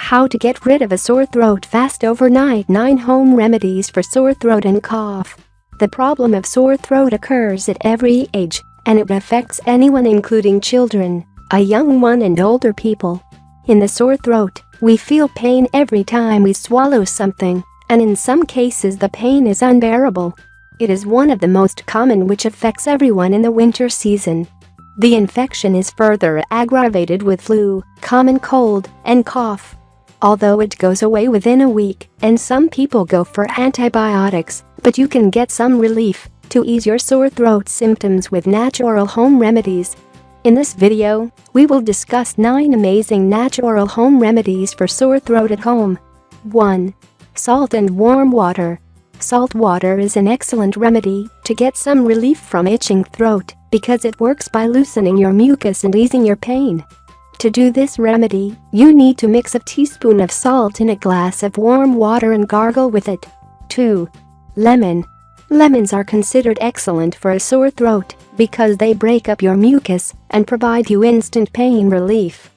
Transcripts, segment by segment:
How to get rid of a sore throat fast overnight. 9 home remedies for sore throat and cough. The problem of sore throat occurs at every age, and it affects anyone including children, a young one and older people. In the sore throat, we feel pain every time we swallow something, and in some cases the pain is unbearable. It is one of the most common which affects everyone in the winter season. The infection is further aggravated with flu, common cold, and cough. Although it goes away within a week, and some people go for antibiotics, but you can get some relief to ease your sore throat symptoms with natural home remedies. In this video, we will discuss 9 amazing natural home remedies for sore throat at home. 1. Salt and warm water. Salt water is an excellent remedy to get some relief from itching throat because it works by loosening your mucus and easing your pain. To do this remedy, you need to mix a teaspoon of salt in a glass of warm water and gargle with it. 2. Lemon. Lemons are considered excellent for a sore throat because they break up your mucus and provide you instant pain relief.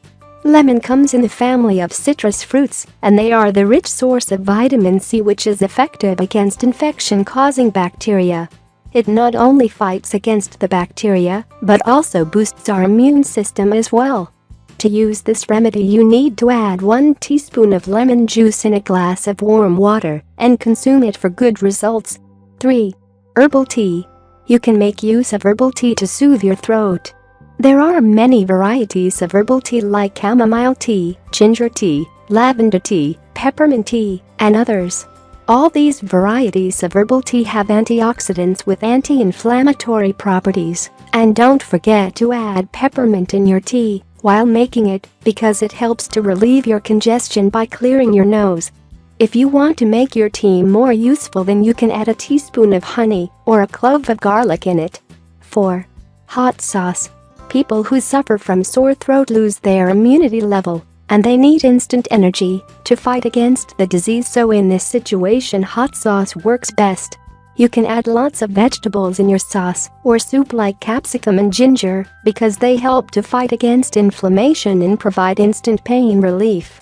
Lemon comes in the family of citrus fruits, and they are the rich source of vitamin C, which is effective against infection-causing bacteria. It not only fights against the bacteria, but also boosts our immune system as well. To use this remedy, you need to add 1 teaspoon of lemon juice in a glass of warm water and consume it for good results. 3. Herbal tea. You can make use of herbal tea to soothe your throat. There are many varieties of herbal tea like chamomile tea, ginger tea, lavender tea, peppermint tea, and others. All these varieties of herbal tea have antioxidants with anti-inflammatory properties, and don't forget to add peppermint in your tea while making it because it helps to relieve your congestion by clearing your nose. If you want to make your tea more useful, then you can add a teaspoon of honey or a clove of garlic in it. 4. Hot sauce. People who suffer from sore throat lose their immunity level, and they need instant energy to fight against the disease, so in this situation hot sauce works best. You can add lots of vegetables in your sauce or soup like capsicum and ginger because they help to fight against inflammation and provide instant pain relief.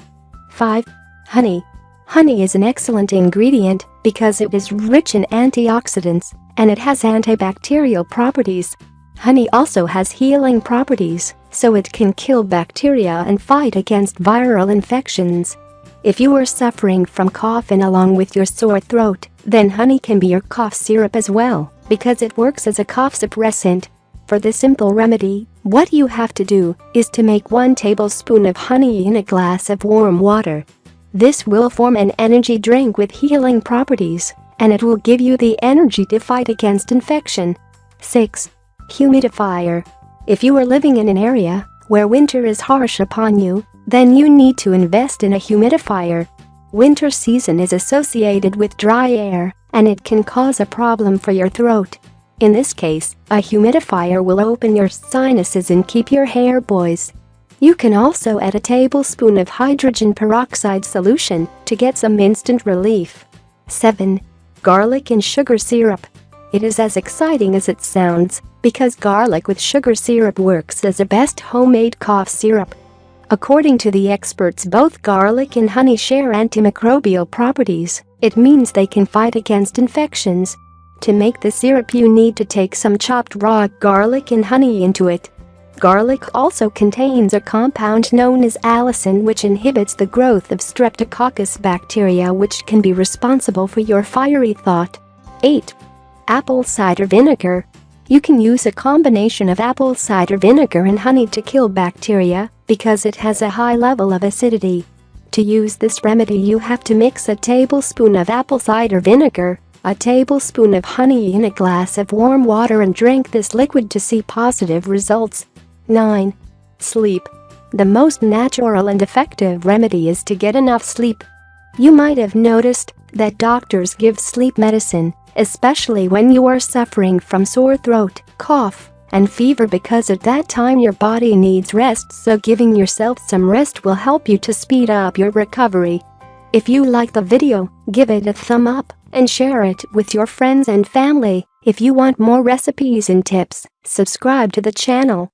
5. Honey. Honey is an excellent ingredient because it is rich in antioxidants and it has antibacterial properties. Honey also has healing properties, so it can kill bacteria and fight against viral infections. If you are suffering from coughing along with your sore throat, then honey can be your cough syrup as well, because it works as a cough suppressant. For this simple remedy, what you have to do is to make 1 tablespoon of honey in a glass of warm water. This will form an energy drink with healing properties, and it will give you the energy to fight against infection. 6. Humidifier. If you are living in an area where winter is harsh upon you, then you need to invest in a humidifier. Winter season is associated with dry air, and it can cause a problem for your throat. In this case, a humidifier will open your sinuses and keep your hair moist. You can also add a tablespoon of hydrogen peroxide solution to get some instant relief. 7. Garlic and sugar syrup. It is as exciting as it sounds, because garlic with sugar syrup works as the best homemade cough syrup. According to the experts, both garlic and honey share antimicrobial properties. It means they can fight against infections. To make the syrup, you need to take some chopped raw garlic and honey into it. Garlic also contains a compound known as allicin, which inhibits the growth of streptococcus bacteria, which can be responsible for your fiery thought. 8. Apple cider vinegar. You can use a combination of apple cider vinegar and honey to kill bacteria because it has a high level of acidity. To use this remedy, you have to mix a tablespoon of apple cider vinegar, a tablespoon of honey in a glass of warm water and drink this liquid to see positive results. 9. Sleep. The most natural and effective remedy is to get enough sleep. You might have noticed that doctors give sleep medicine, especially when you are suffering from sore throat, cough, and fever, because at that time your body needs rest, so giving yourself some rest will help you to speed up your recovery. If you like the video, give it a thumb up and share it with your friends and family. If you want more recipes and tips, subscribe to the channel.